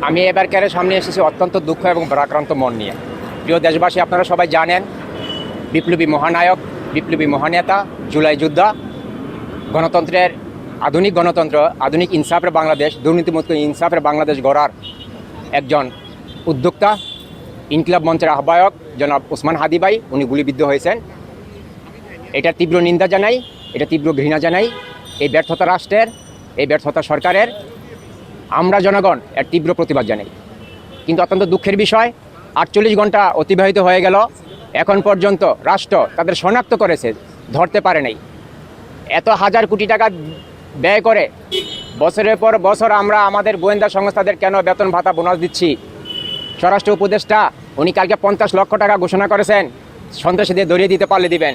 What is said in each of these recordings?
আমি এবারকার সামনে এসেছি অত্যন্ত দুঃখ এবং ভারাক্রান্ত মন নিয়ে। প্রিয় দেশবাসী, আপনারা সবাই জানেন বিপ্লবী মহানায়ক, বিপ্লবী মহানেতা, জুলাই যোদ্ধা, গণতন্ত্রের আধুনিক গণতন্ত্র, আধুনিক ইনসাফের বাংলাদেশ, দুর্নীতিমুক্ত ইনসাফের বাংলাদেশ গড়ার একজন উদ্যোক্তা, ইনকিলাব মঞ্চের আহ্বায়ক জনাব ওসমান হাদি ভাই, উনি গুলিবিদ্ধ হয়েছেন। এটার তীব্র নিন্দা জানাই, এটা তীব্র ঘৃণা জানাই। এই ব্যর্থতা রাষ্ট্রের, এই ব্যর্থতা সরকারের, আমরা জনগণ এর তীব্র প্রতিবাদ জানাই। কিন্তু অত্যন্ত দুঃখের বিষয়, 48 ঘন্টা অতিবাহিত হয়ে গেল, এখন পর্যন্ত রাষ্ট্র তাদের শনাক্ত করেছে, ধরতে পারে নাই। এত হাজার কোটি টাকা ব্যয় করে বছরের পর বছর আমরা আমাদের গোয়েন্দা সংস্থাদের কেন বেতন ভাতা বোনাস দিচ্ছি? স্বরাষ্ট্র উপদেষ্টা উনি কালকে 50 লক্ষ টাকা ঘোষণা করেছেন, সন্ত্রাসীদের ধরিয়ে দিতে পারলে দিবেন।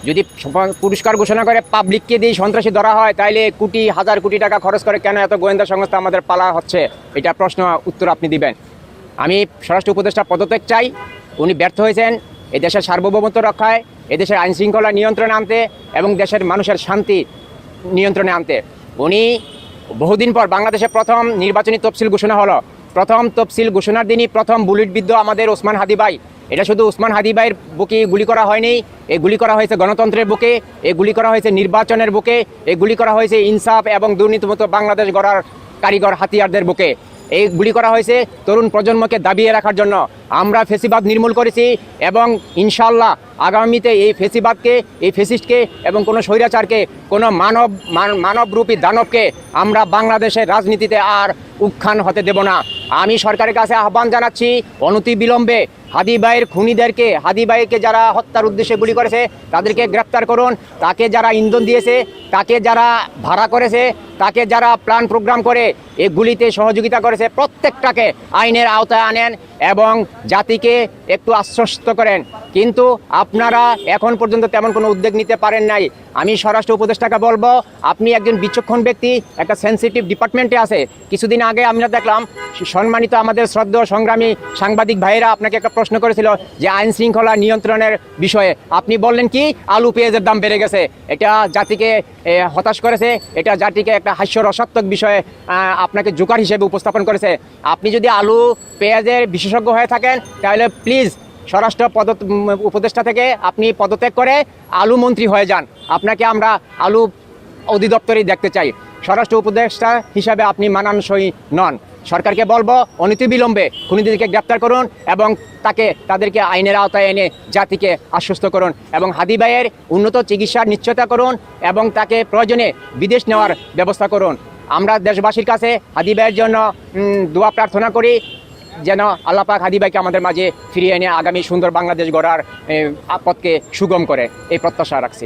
যদি পুরস্কার ঘোষণা করে পাবলিককে দিয়ে সন্ত্রাসী ধরা হয়, তাইলে হাজার কোটি টাকা খরচ করে কেন এত গোয়েন্দা সংস্থা আমাদের পালা হচ্ছে? এটা প্রশ্ন উত্তর আপনি দিবেন। আমি স্বরাষ্ট্র উপদেষ্টা পদত্যাগ চাই। উনি ব্যর্থ হয়েছেন এই দেশের সার্বভৌমত্ব রক্ষায়, এদেশের আইনশৃঙ্খলা নিয়ন্ত্রণে আনতে এবং দেশের মানুষের শান্তি নিয়ন্ত্রণে আনতে। উনি বহুদিন পর বাংলাদেশে প্রথম নির্বাচনী তফসিল ঘোষণা হলো। প্রথম তফসিল ঘোষণার দিনই প্রথম বুলেটবিদ্ধ আমাদের ওসমান হাদি ভাই। এটা শুধু ওসমান হাদি ভাইয়ের বুকে গুলি করা হয়নি, এই গুলি করা হয়েছে গণতন্ত্রের বুকে, এই গুলি করা হয়েছে নির্বাচনের বুকে, এই গুলি করা হয়েছে ইনসাফ এবং দুর্নীতিমুক্ত বাংলাদেশ গড়ার কারিগর হাতিয়ারদের বুকে। এই গুলি করা হয়েছে তরুণ প্রজন্মকে দাবিয়ে রাখার জন্য। আমরা ফেসিবাদ নির্মূল করেছি এবং ইনশাল্লাহ আগামীতে এই ফেসিবাদকে, এই ফেসিস্টকে এবং কোনো স্বৈরাচারকে, কোনো মানবরূপী দানবকে আমরা বাংলাদেশের রাজনীতিতে আর উত্থান হতে দেব না। আমি সরকারের কাছে আহ্বান জানাচ্ছি, অনতিবিলম্বে হাদি ভাইয়ের খুনিদেরকে, হাদি ভাইকে যারা হত্যার উদ্দেশ্যে গুলি করেছে তাদেরকে গ্রেপ্তার করুন। তাকে যারা ইন্ধন দিয়েছে, তাকে যারা ভাড়া করেছে, তাকে যারা প্ল্যান প্রোগ্রাম করে এই গুলিতে সহযোগিতা করেছে, প্রত্যেকটাকে আইনের আওতায় আনেন এবং জাতিকে একটু আশ্বস্ত করেন। কিন্তু আপনারা এখন পর্যন্ত তেমন কোনো উদ্যোগ নিতে পারেন নাই। আমি স্বরাষ্ট্র উপদেষ্টাকে বলবো, আপনি একজন বিচক্ষণ ব্যক্তি, একটা সেন্সিটিভ ডিপার্টমেন্টে আছে। কিছুদিন আগে আমরা দেখলাম সম্মানিত আমাদের শ্রদ্ধেয় সংগ্রামী সাংবাদিক ভাইয়েরা আপনাকে একটা প্রশ্ন করেছিল যে আইন শৃঙ্খলা নিয়ন্ত্রণের বিষয়ে। আপনি বললেন কি, আলু পেঁয়াজের দাম বেড়ে গেছে। এটা জাতিকে হতাশ করেছে, এটা জাতিকে একটা হাস্যরসাত্মক বিষয়ে আপনাকে জোকার হিসেবে উপস্থাপন করেছে। আপনি যদি আলু পেঁয়াজের বিশেষজ্ঞ হয়ে থাকেন তাহলে প্লিজ স্বরাষ্ট্র উপদেষ্টা থেকে আপনি পদত্যাগ করে আলু মন্ত্রী হয়ে যান। আপনাকে আমরা আলু অধিদপ্তরেই দেখতে চাই। স্বরাষ্ট্র উপদেষ্টা হিসাবে আপনি মানানসই নন। সরকারকে বলবো, অনতিবিলম্বে খুনিদেরকে গ্রেপ্তার করুন এবং তাদেরকে আইনের আওতায় এনে জাতিকে আশ্বস্ত করুন এবং হাদি ভাইয়ের উন্নত চিকিৎসার নিশ্চয়তা করুন এবং তাকে প্রয়োজনে বিদেশ নেওয়ার ব্যবস্থা করুন। আমরা দেশবাসীর কাছে হাদি ভাইয়ের জন্য দোয়া প্রার্থনা করি, যেন আল্লাহ পাক হাদি ভাইকে আমাদের মাঝে ফিরিয়ে এনে আগামী সুন্দর বাংলাদেশ গড়ার পথকে সুগম করে, এই প্রত্যাশা রাখছি।